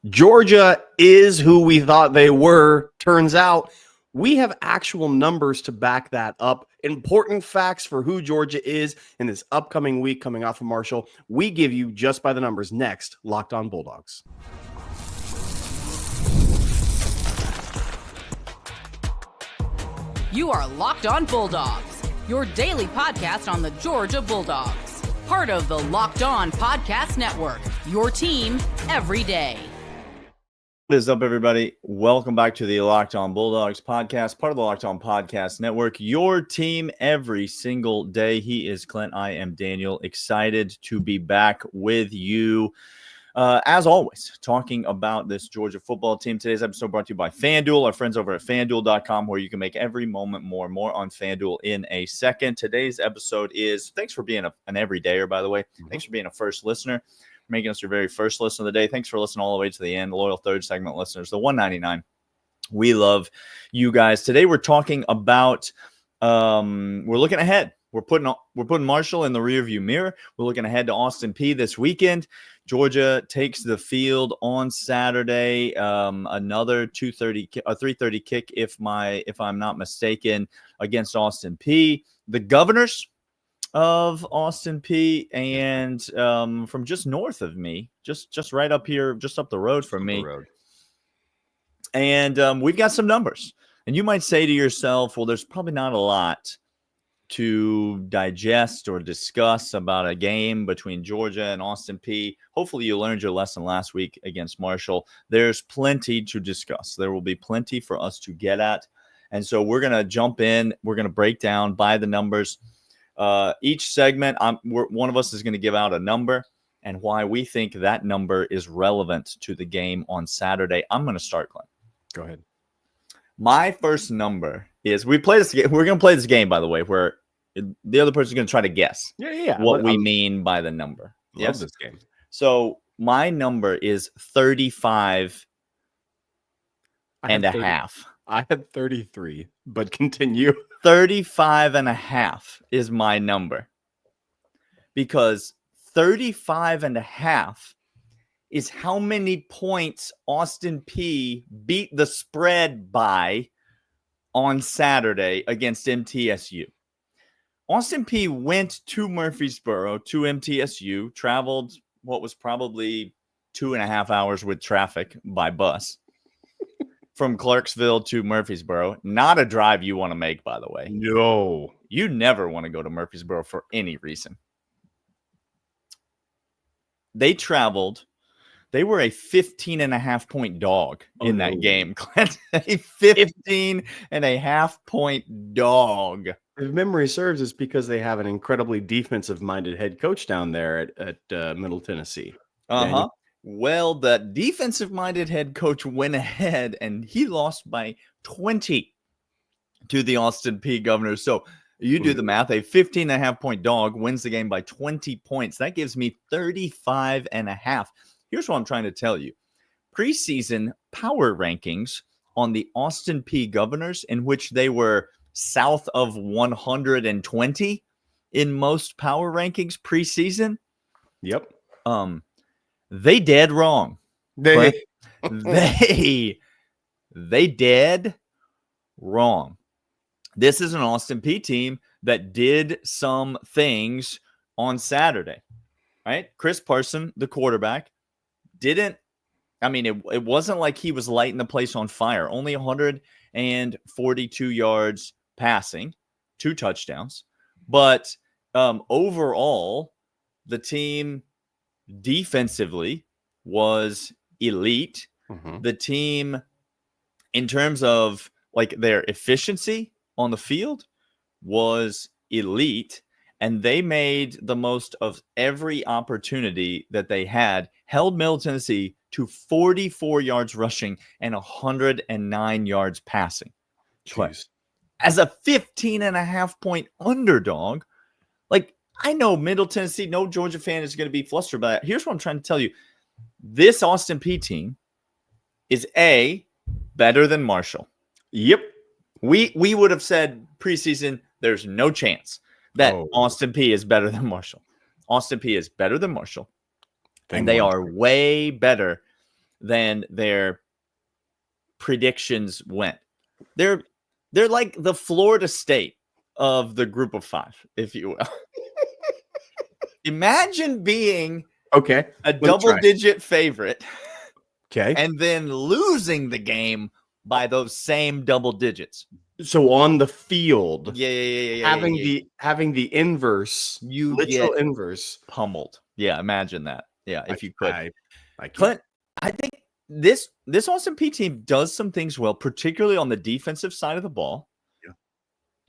Georgia is who we thought they were. Turns out we have actual numbers to back that up. Important facts for who Georgia is in this upcoming week coming off of Marshall. We give you just by the numbers next. Locked on Bulldogs. You are Locked on Bulldogs, your daily podcast on the Georgia Bulldogs. Part of the Locked On Podcast Network, your team every day. What is up, everybody? Welcome back to the Locked On Bulldogs podcast, part of the Locked On Podcast Network, your team every single day. He is Clint. I am Daniel. Excited to be back with you. As always, talking about this Georgia football team. Today's episode brought to you by FanDuel, our friends over at FanDuel.com, where you can make every moment more and more on FanDuel in a second. Today's episode is, thanks for being an everydayer, by the way. Thanks for being a first listener, making us your very first listen of the day. Thanks for listening all the way to the end, the loyal third segment listeners, the 199. We love you guys. Today we're talking about, we're looking ahead. We're putting Marshall in the rearview mirror. We're looking ahead to Austin Peay this weekend. Georgia takes the field on Saturday. Another 3:30 kick, if I'm not mistaken, against Austin Peay. The Governors of Austin Peay, and from just north of me, just right up here, just up the road from me. And we've got some numbers. And you might say to yourself, well, there's probably not a lot to digest or discuss about a game between Georgia and Austin Peay. Hopefully you learned your lesson last week against Marshall. There's plenty to discuss. There will be plenty for us to get at. And so we're going to jump in. We're going to break down by the numbers. Each segment, one of us is going to give out a number and why we think that number is relevant to the game on Saturday. I'm going to start, Clint. Go ahead. My first number is, we play this game. We're going to play this game, by the way, where the other person is going to try to guess what we mean by the number. Love this game. So my number is 35 and a half. I had 33, but continue. 35 and a half is my number, because 35 and a half is how many points Austin Peay beat the spread by on Saturday against MTSU. Austin Peay went to Murfreesboro, to MTSU, traveled what was probably 2.5 hours with traffic by bus from Clarksville to Murfreesboro. Not a drive you want to make, by the way. No. You never want to go to Murfreesboro for any reason. They traveled. They were a 15.5-point dog in that game, Clint. A 15.5-point dog. If memory serves, it's because they have an incredibly defensive-minded head coach down there at Middle Tennessee. Uh-huh. Well, the defensive-minded head coach went ahead, and he lost by 20 to the Austin Peay Governors. So you do the math. A 15.5-point dog wins the game by 20 points. That gives me 35.5. Here's what I'm trying to tell you. Preseason power rankings on the Austin Peay Governors, in which they were south of 120 in most power rankings preseason. Yep. They dead wrong. They dead wrong. This is an Austin Peay team that did some things on Saturday, right? Chris Parson, the quarterback, it wasn't like he was lighting the place on fire. Only 142 yards passing, 2 touchdowns. But overall, the team defensively was elite. Mm-hmm. The team, in terms of like their efficiency on the field, was elite. And they made the most of every opportunity that they had, held Middle Tennessee to 44 yards rushing and 109 yards passing. Jeez. As a 15.5-point underdog, like, I know Middle Tennessee, no Georgia fan is going to be flustered by that. Here's what I'm trying to tell you. This Austin Peay team is better than Marshall. Yep. We would have said preseason, there's no chance that Austin Peay is better than Marshall. Austin Peay is better than Marshall. And they are way better than their predictions went. They're like the Florida State of the group of 5, if you will. Imagine being Okay. a double-digit favorite Okay. and then losing the game by those same double digits. So on the field, Yeah. having the inverse, You literal get inverse. pummeled. Yeah, imagine that. Yeah, if you could. I Clint, I think this Austin Peay team does some things well, particularly on the defensive side of the ball. Yeah.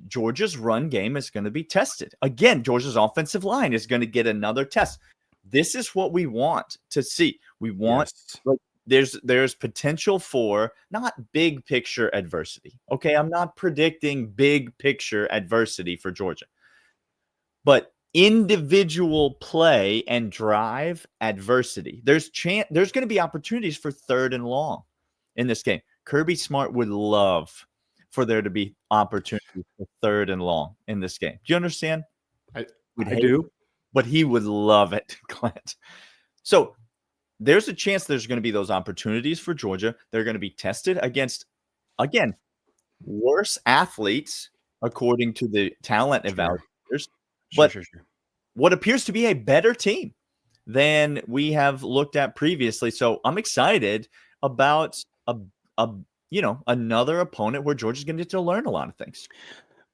Georgia's run game is going to be tested. Again, Georgia's offensive line is going to get another test. This is what we want to see. We want like there's potential for not big picture adversity. Okay, I'm not predicting big picture adversity for Georgia. But individual play and drive adversity. There's going to be opportunities for 3rd and long in this game. Kirby Smart would love for there to be opportunities for 3rd and long in this game. Do you understand? I do. But he would love it, Clint. So there's a chance there's going to be those opportunities for Georgia. They're going to be tested against, again, worse athletes according to the talent evaluators. But what appears to be a better team than we have looked at previously. So I'm excited about another opponent where Georgia's going to get to learn a lot of things.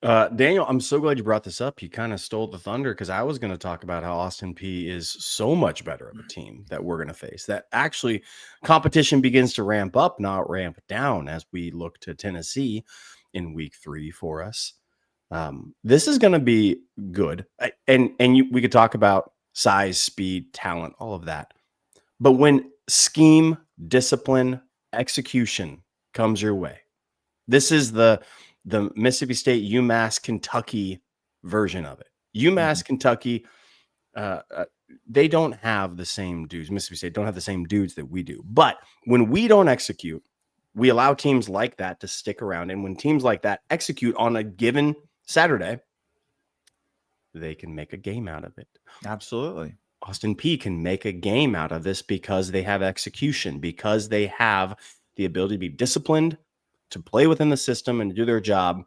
Daniel, I'm so glad you brought this up. You kind of stole the thunder because I was going to talk about how Austin Peay is so much better of a team that we're going to face. That actually competition begins to ramp up, not ramp down, as we look to Tennessee in week 3 for us. This is going to be good. We could talk about size, speed, talent, all of that. But when scheme, discipline, execution comes your way, this is the Mississippi State, UMass, Kentucky version of it. UMass, Kentucky, they don't have the same dudes. Mississippi State don't have the same dudes that we do. But when we don't execute, we allow teams like that to stick around. And when teams like that execute on a given Saturday, they can make a game out of it. Absolutely. Austin Peay can make a game out of this because they have execution, because they have the ability to be disciplined, to play within the system and do their job.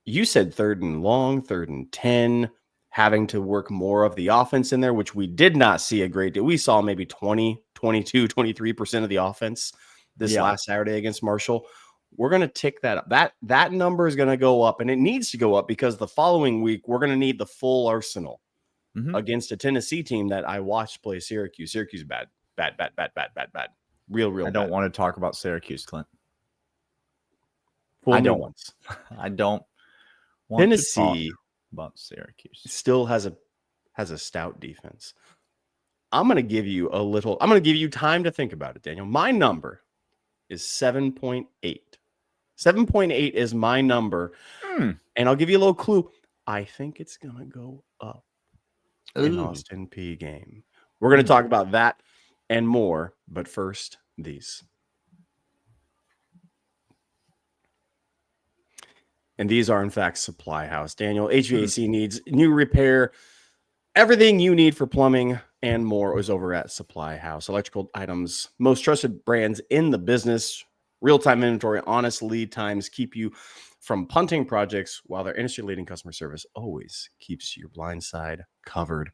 You said 3rd and long, 3rd and 10, having to work more of the offense in there, which we did not see a great deal. We saw maybe 20, 22, 23% of the offense this last Saturday against Marshall. We're going to tick that up. That number is going to go up, and it needs to go up because the following week we're going to need the full arsenal against a Tennessee team that I watched play Syracuse. Syracuse is bad. Real I don't want to talk about Syracuse, Clint. I don't want Tennessee to talk about Syracuse. Still has a stout defense. I'm going to give you time to think about it, Daniel. My number is 7.8. 7.8 is my number. And I'll give you a little clue. I think it's going to go up in Austin Peay game. We're going to talk about that and more. But first, these. And these are, in fact, Supply House. Daniel, HVAC needs new repair. Everything you need for plumbing and more is over at Supply House. Electrical items, most trusted brands in the business. Real-time inventory, honest lead times keep you from punting projects, while their industry-leading customer service always keeps your blind side covered.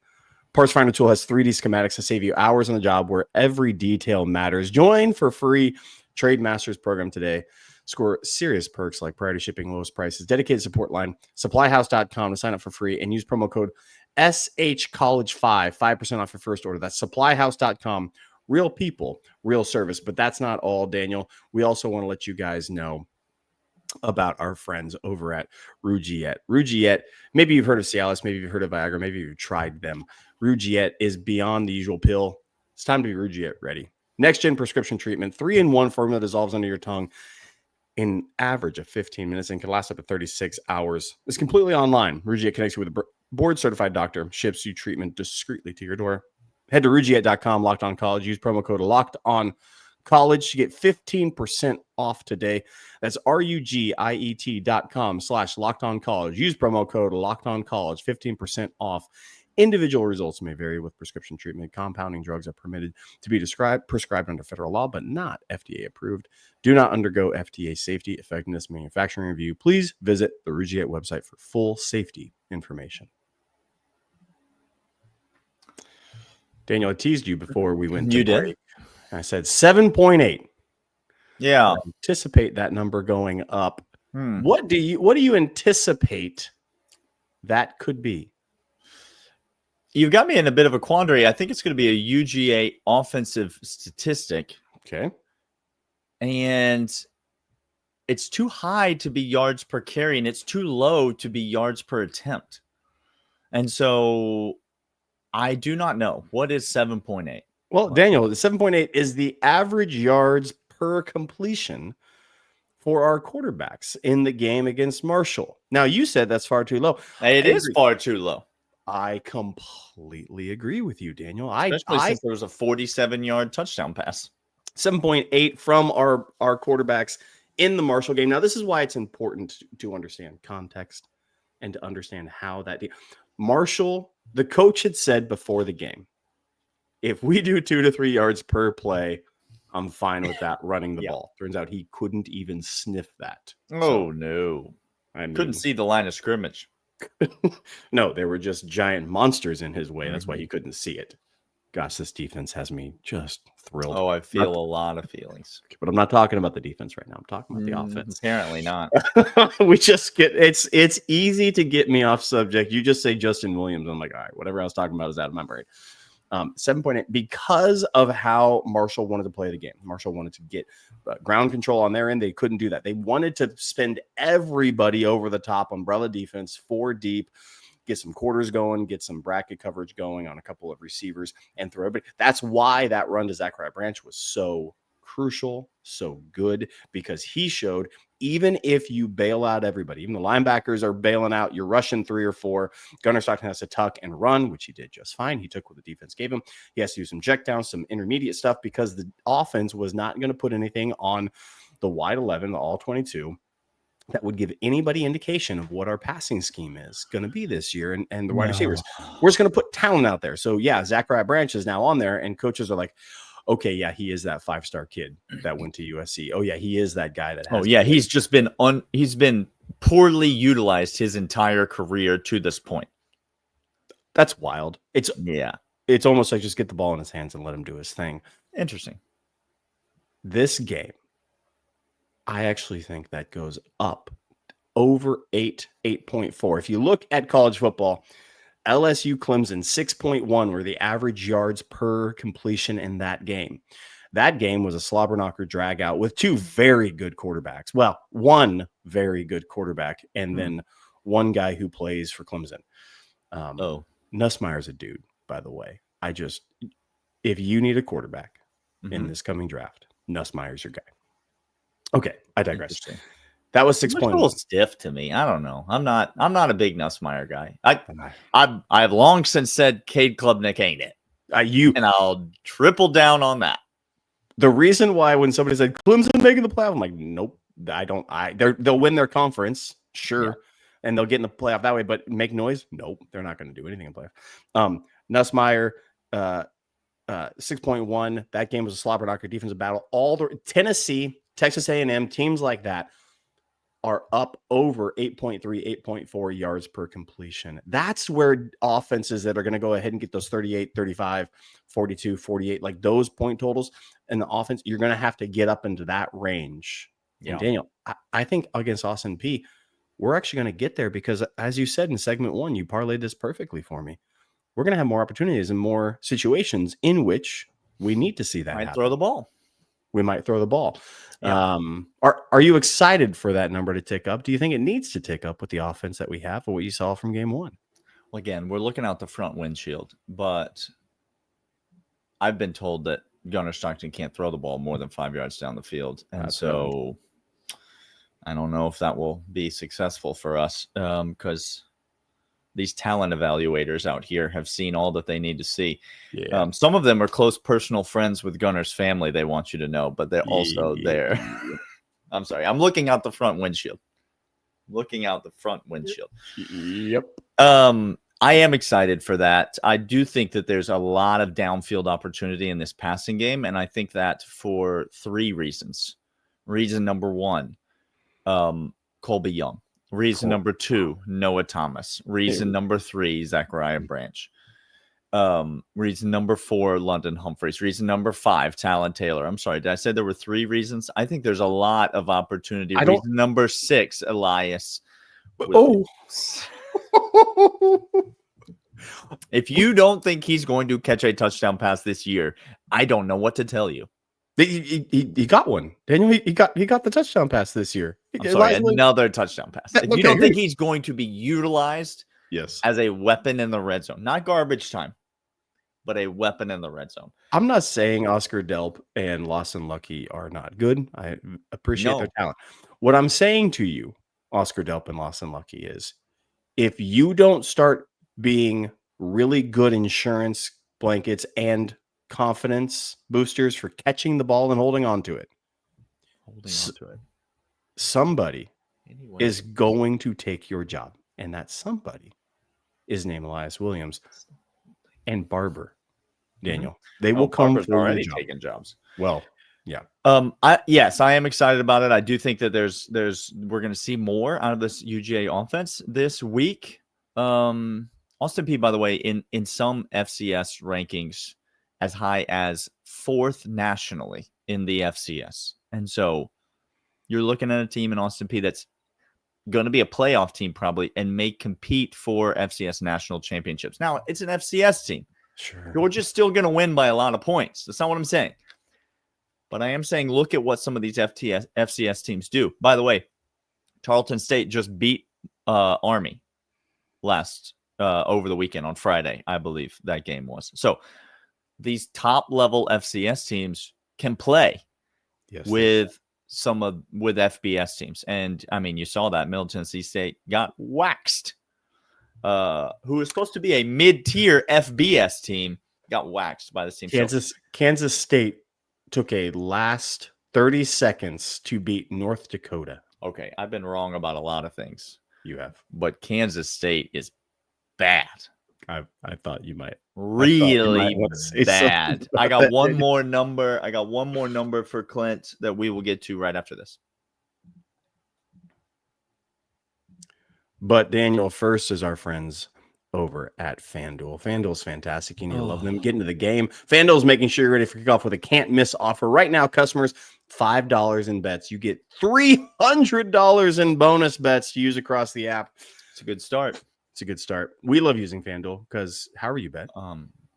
Parts Finder tool has 3D schematics to save you hours on the job where every detail matters. Join for free Trade Masters program today. Score serious perks like priority shipping, lowest prices, dedicated support line, supplyhouse.com to sign up for free and use promo code SHCollege5, 5% off your first order. That's supplyhouse.com. Real people, real service. But that's not all, Daniel. We also want to let you guys know about our friends over at Rougiette. Rougiette, maybe you've heard of Cialis, maybe you've heard of Viagra, maybe you've tried them. Rougiette is beyond the usual pill. It's time to be Rougiette ready. Next-gen prescription treatment, 3-in-1 formula dissolves under your tongue in average of 15 minutes and can last up to 36 hours. It's completely online. Rougiette connects you with a board-certified doctor, ships you treatment discreetly to your door. Head to Rougiette.com, Locked On College. Use promo code Locked On College to get 15% off today. That's RUGIET.com/Locked On College. Use promo code Locked On College, 15% off Individual results may vary with prescription treatment. Compounding drugs are permitted to be prescribed under federal law, but not FDA approved. Do not undergo FDA safety, effectiveness, manufacturing review. Please visit the UGA website for full safety information. Daniel, I teased you before we went to break. I said 7.8. Yeah. I anticipate that number going up. What do you anticipate that could be? You've got me in a bit of a quandary. I think it's going to be a UGA offensive statistic. Okay. And it's too high to be yards per carry, and it's too low to be yards per attempt. And so I do not know. What is 7.8? Well, Daniel, the 7.8 is the average yards per completion for our quarterbacks in the game against Marshall. Now, you said that's far too low. It is far too low. I completely agree with you, Daniel. Especially since there was a 47-yard touchdown pass. 7.8 from our quarterbacks in the Marshall game. Now, this is why it's important to understand context and to understand how that Marshall, the coach had said before the game, if we do 2 to 3 yards per play, I'm fine with that running the ball. Turns out he couldn't even sniff that. Oh, no. I mean, couldn't see the line of scrimmage. No, there were just giant monsters in his way. That's why he couldn't see it. Gosh, this defense has me just thrilled. Oh, I feel a lot of feelings. But I'm not talking about the defense right now. I'm talking about the offense. Apparently not. We just get it's easy to get me off subject. You just say Justin Williams. I'm like, all right, whatever I was talking about is out of my brain. 7.8 because of how Marshall wanted to play the game. Marshall wanted to get ground control on their end. They couldn't do that. They wanted to spend everybody over the top, umbrella defense, 4 deep, get some quarters going, get some bracket coverage going on a couple of receivers, and throw everybody. That's why that run to Zachariah Branch was so crucial, so good, because he showed even if you bail out everybody, even the linebackers are bailing out, you're rushing 3 or 4. Gunnar Stockton has to tuck and run, which he did just fine. He took what the defense gave him. He has to do some check down, some intermediate stuff, because the offense was not going to put anything on the wide 11, the all 22, that would give anybody indication of what our passing scheme is going to be this year and the wide receivers. We're just going to put talent out there. So, yeah, Zachariah Branch is now on there, and coaches are like, okay, yeah, he is that 5-star kid that went to USC. Oh, yeah, he is that guy that has. Oh, yeah, he's just been he's been poorly utilized his entire career to this point. That's wild. It's almost like just get the ball in his hands and let him do his thing. Interesting. This game, I actually think that goes up over 8.4. If you look at college football, LSU Clemson 6.1 were the average yards per completion in that game. That game was a slobber knocker drag out with 2 very good quarterbacks. Well, 1 very good quarterback and then 1 guy who plays for Clemson. Nussmeier's a dude, by the way. If you need a quarterback in this coming draft, Nussmeier's your guy. Okay, I digress. That was 6.1. A little stiff to me. I don't know. I'm not a big Nussmeier guy. I've long since said Cade Klubnik ain't it. And I'll triple down on that. The reason why when somebody said Clemson making the playoff, I'm like, nope, I don't. They'll win their conference, sure, and they'll get in the playoff that way. But make noise, nope, they're not going to do anything in playoff. Nussmeier, 6.1. That game was a slobber knocker defensive battle. All the Tennessee, Texas A&M teams like that are up over 8.3, 8.4 yards per completion. That's where offenses that are going to go ahead and get those 38, 35, 42, 48, like those point totals in the offense, you're going to have to get up into that range. Yeah. And Daniel, I think against Austin Peay, we're actually going to get there because, as you said in segment 1, you parlayed this perfectly for me. We're going to have more opportunities and more situations in which we need to see that happen. Throw the ball. We might throw the ball. Yeah. Are you excited for that number to tick up? Do you think it needs to tick up with the offense that we have or what you saw from game 1? Well, again, we're looking out the front windshield, but I've been told that Gunnar Stockton can't throw the ball more than 5 yards down the field. And so I don't know if that will be successful for us because these talent evaluators out here have seen all that they need to see. Yeah. Some of them are close personal friends with Gunnar's family, they want you to know, but they're also there. I'm sorry. I'm looking out the front windshield. Yep. I am excited for that. I do think that there's a lot of downfield opportunity in this passing game, and I think that for 3 reasons. Reason number 1, Colby Young. Reason number 2, Noah Thomas. Reason number 3, Zachariah Branch. Reason number 4, London Humphreys. Reason number 5, Talon Taylor. I'm sorry, did I say there were 3 reasons? I think there's a lot of opportunity. Reason number 6, Elias. If you don't think he's going to catch a touchdown pass this year, I don't know what to tell you. He got one. Daniel, he got the touchdown pass this year. I'm sorry, another touchdown pass. If you don't think he's going to be utilized as a weapon in the red zone, not garbage time, but a weapon in the red zone. I'm not saying Oscar Delp and Lawson Lucky are not good. I appreciate their talent. What I'm saying to you, Oscar Delp and Lawson Lucky, is if you don't start being really good insurance blankets and confidence boosters for catching the ball and holding on to it, somebody is going to take your job, and that somebody is named Elias Williams and Barber. Daniel, they will come Barber's for already your job. taking jobs. Well, yeah. Yes, I am excited about it. I do think that we're going to see more out of this UGA offense this week. Austin Peay, by the way, in some FCS rankings, as high as 4th nationally in the FCS. And so you're looking at a team in Austin Peay that's going to be a playoff team probably and may compete for FCS national championships. Now, it's an FCS team. Sure. Georgia's still going to win by a lot of points. That's not what I'm saying. But I am saying look at what some of these FCS teams do. By the way, Tarleton State just beat Army over the weekend on Friday, I believe that game was. So these top-level FCS teams can play with FBS teams. And, I mean, you saw that Middle Tennessee State got waxed. Who is supposed to be a mid-tier FBS team, got waxed by this team. Kansas State took a last 30 seconds to beat North Dakota. Okay, I've been wrong about a lot of things. You have. But Kansas State is bad. I thought you might. Really bad. I got one more number. I got one more number for Clint that we will get to right after this. But Daniel, first is our friends over at FanDuel. FanDuel's fantastic. You need to love them. Get into the game. FanDuel's making sure you're ready for kickoff with a can't-miss offer. Right now, customers, $5 in bets. You get $300 in bonus bets to use across the app. It's a good start. It's a good start. We love using FanDuel because how are you bet?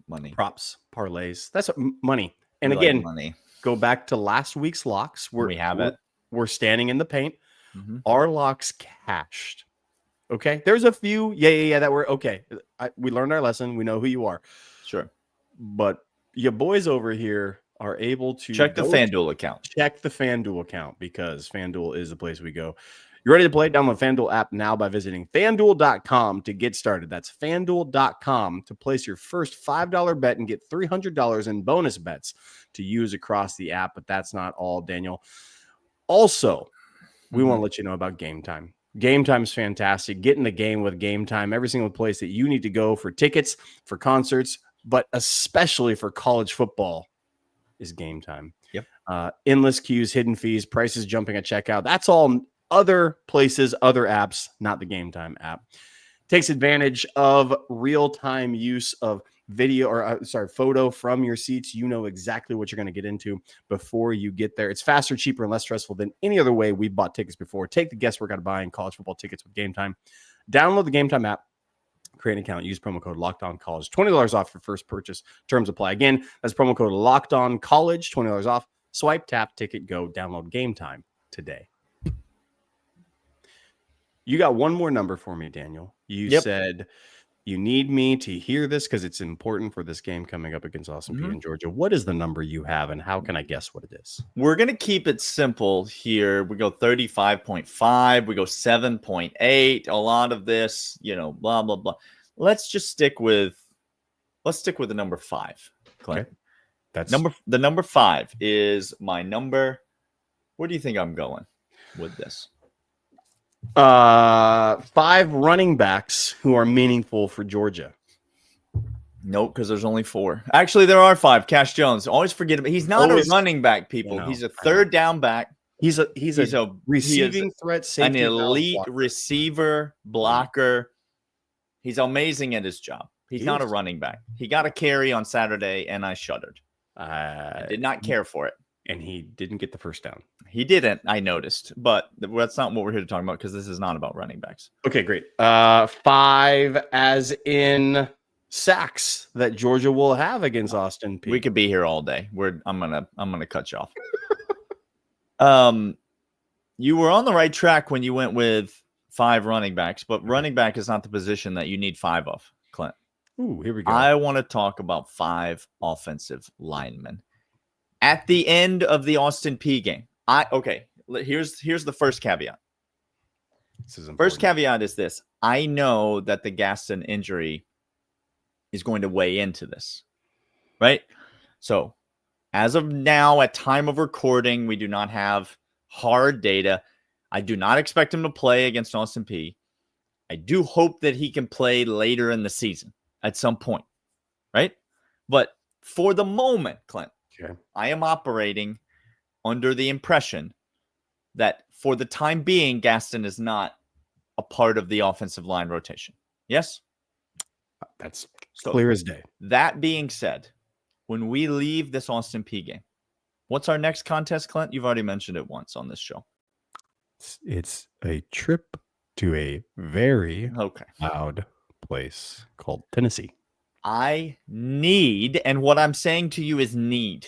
Money. Props, parlays. That's money. And again, money. Go back to last week's locks. We have it. We're standing in the paint. Mm-hmm. Our locks cashed. Okay. There's a few. Yeah. That were okay. We learned our lesson. We know who you are. Sure. But your boys over here are able to check the FanDuel account. Check the FanDuel account because FanDuel is the place we go. You're ready to play? Download the FanDuel app now by visiting FanDuel.com to get started. That's FanDuel.com to place your first $5 bet and get $300 in bonus bets to use across the app. But that's not all, Daniel. Also, we want to let you know about Game Time. Game Time is fantastic. Get in the game with Game Time. Every single place that you need to go for tickets, for concerts, but especially for college football is Game Time. Yep. Endless queues, hidden fees, prices jumping at checkout. That's all other places, other apps, not the Game Time app. Takes advantage of real-time use of video or photo from your seats. You know exactly what you're going to get into before you get there. It's faster, cheaper, and less stressful than any other way we've bought tickets before. Take the guesswork out of buying college football tickets with Game Time. Download the Game Time app. Create an account. Use promo code LOCKEDONCollege. $20 off your first purchase. Terms apply. Again, that's promo code LOCKEDONCollege. $20 off. Swipe, tap, ticket, go. Download Game Time today. You got one more number for me, Daniel. You said you need me to hear this because it's important for this game coming up against Austin Peay in Georgia. What is the number you have, and how can I guess what it is? We're going to keep it simple here. We go 35.5. We go 7.8. A lot of this, blah, blah, blah. Let's stick with the number 5. Clint. Okay. That's the number 5 is my number. Where do you think I'm going with this? 5 running backs who are meaningful for Georgia. Nope, because there's only 4. Actually, there are 5. Cash Jones. Always forget about. He's not a running back, people. He's a third down back. He's a receiving threat, safety, an elite receiver, blocker. He's amazing at his job. He's not a running back. He got a carry on Saturday, and I shuddered. I did not care for it. And he didn't get the first down. He didn't, I noticed. But that's not what we're here to talk about, because this is not about running backs. Okay, great. 5 as in sacks that Georgia will have against Austin Peay. We could be here all day. I'm gonna cut you off. You were on the right track when you went with 5 running backs, but running back is not the position that you need 5 of, Clint. Ooh, here we go. I want to talk about 5 offensive linemen at the end of the Austin Peay game. Here's the first caveat. First caveat is this: I know that the Gaston injury is going to weigh into this, right? So, as of now, at time of recording, we do not have hard data. I do not expect him to play against Austin Peay. I do hope that he can play later in the season at some point, right? But for the moment, Clint, I am operating under the impression that for the time being, Gaston is not a part of the offensive line rotation. Yes? That's clear as day. That being said, when we leave this Austin Peay game, what's our next contest, Clint? You've already mentioned it once on this show. It's a trip to a very loud place called Tennessee. I need, and what I'm saying to you is need.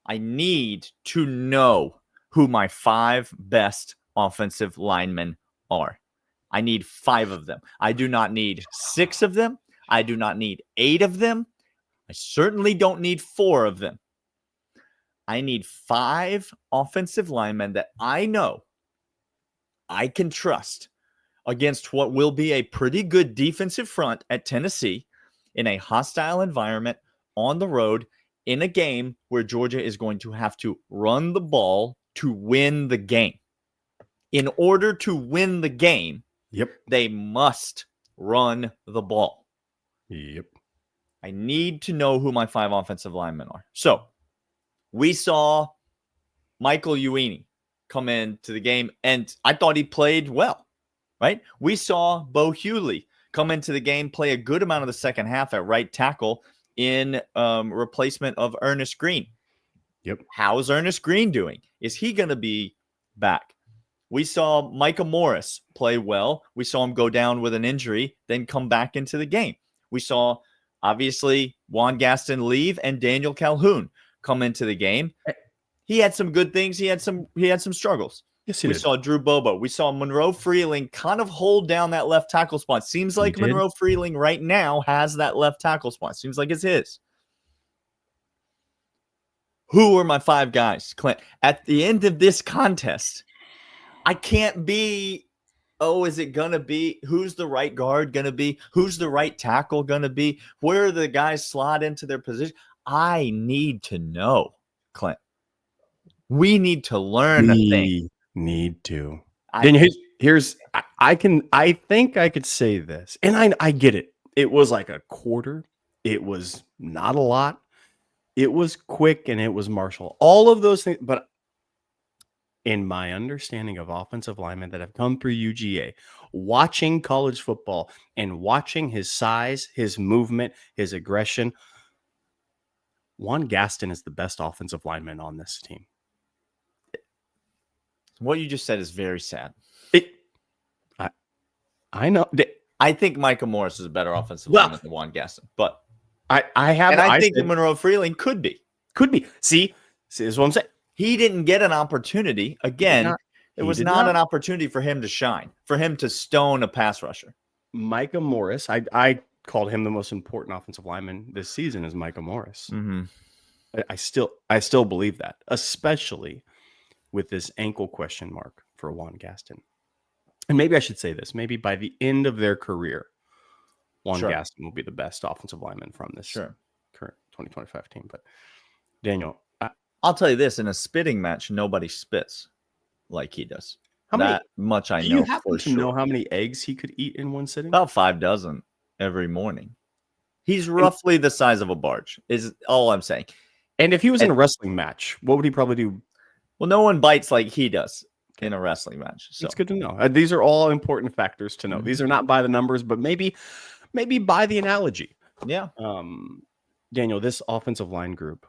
I need to know who my 5 best offensive linemen are. I need 5 of them. I do not need 6 of them. I do not need 8 of them. I certainly don't need 4 of them. I need 5 offensive linemen that I know I can trust against what will be a pretty good defensive front at Tennessee in a hostile environment on the road in a game where Georgia is going to have to run the ball to win the game. In order to win the game, they must run the ball. I need to know who my 5 offensive linemen are. So we saw Michael Uini come into the game, and I thought he played well, right? We saw Bo Hughley come into the game, play a good amount of the second half at right tackle in replacement of Ernest Green. How's Ernest Green doing? Is he going to be back? We saw Micah Morris play well. We saw him go down with an injury, then come back into the game. We saw, obviously, Juan Gaston leave and Daniel Calhoun come into the game. He had some good things. He had some struggles. Yes, he did. Saw Drew Bobo. We saw Monroe Freeling kind of hold down that left tackle spot. Seems like Monroe Freeling right now has that left tackle spot. Seems like it's his. Who are my 5 guys, Clint? At the end of this contest, I can't be, is it going to be, who's the right guard going to be? Who's the right tackle going to be? Where are the guys slot into their position? I need to know, Clint. We need to learn a thing. Need to. Then I think I could say this, and I get it. It was like a quarter. It was not a lot. It was quick, and it was Marshall. All of those things, but in my understanding of offensive linemen that have come through UGA, watching college football and watching his size, his movement, his aggression, Juan Gaston is the best offensive lineman on this team. What you just said is very sad. I know. I think Micah Morris is a better offensive lineman than Juan Gaston, but I think Monroe Freeling could be. See, this is what I'm saying. He didn't get an opportunity. Again, it was not an opportunity for him to shine, for him to stone a pass rusher. Micah Morris, I called him the most important offensive lineman this season is Micah Morris. Mm-hmm. I still believe that, especially with this ankle question mark for Juan Gaston. And maybe I should say this. Maybe by the end of their career, Juan Gaston will be the best offensive lineman from this current 2025 team. But Daniel, I'll tell you this. In a spitting match, nobody spits like he does. That much I do know you happen for to sure. know how many eggs he could eat in one sitting? About 5 dozen every morning. He's roughly the size of a barge, is all I'm saying. And if he was in a wrestling match, what would he probably do? Well, no one bites like he does in a wrestling match. So It's good to know. These are all important factors to know. Mhm. These are not by the numbers, but maybe by the analogy. yeah. Daniel, this offensive line group,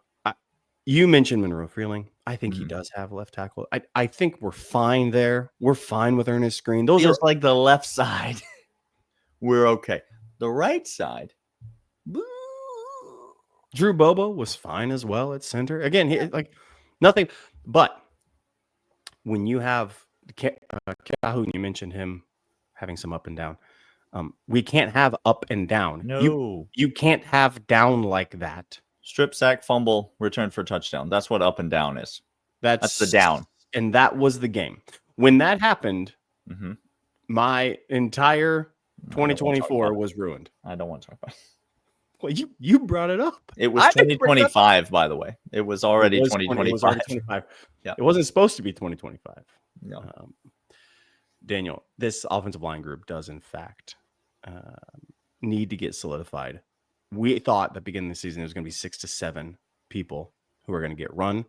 you mentioned Monroe Freeling. I think he Mhm. does have left tackle. I think we're fine there. We're fine with Ernest Green. Those Feels are like the left side. We're okay. The right side. Drew Bobo was fine as well at center. Again, he, like nothing. But when you have Calhoun, you mentioned him having some up and down. We can't have up and down. No. You can't have down like that. Strip sack, fumble, return for touchdown. That's what up and down is. That's the down. And that was the game. When that happened, Mm-hmm. my entire 2024 was ruined. I don't want to talk about it. Well, you brought it up. It was I didn't bring it up. 2025, by the way. It was already It was 2025. It was already 25. Yeah. It wasn't supposed to be 2025. No. Daniel, this offensive line group does, in fact, need to get solidified. We thought at the beginning of the season there was going to be 6 to 7 people who are going to get run.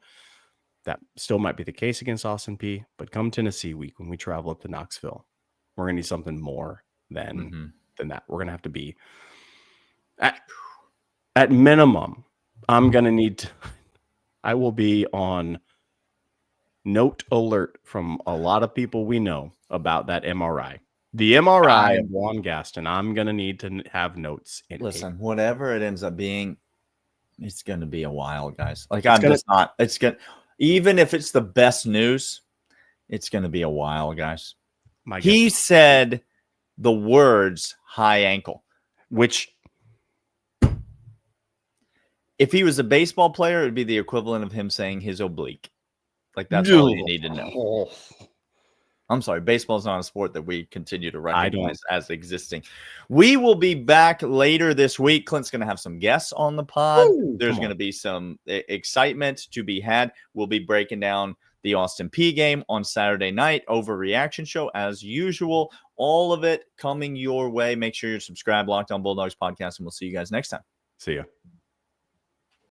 That still might be the case against Austin Peay. But come Tennessee week, when we travel up to Knoxville, we're going to need something more than that. We're going to have to be at minimum. I'm going to need to. I will be on note alert from a lot of people we know about that MRI. The MRI of Juan Gaston, I'm going to need to have notes. Listen, whatever it ends up being, it's going to be a while, guys. Like, I'm just not. It's going to, even if it's the best news, it's going to be a while, guys. He said the words high ankle, which, if he was a baseball player, it would be the equivalent of him saying his oblique. Like, that's all you need to know. I'm sorry, baseball is not a sport that we continue to recognize as existing. We will be back later this week. Clint's going to have some guests on the pod. There's going to be some excitement to be had. We'll be breaking down the Austin Peay game on Saturday night, overreaction show as usual. All of it coming your way. Make sure you're subscribed, Locked On Bulldogs podcast, and we'll see you guys next time. See ya.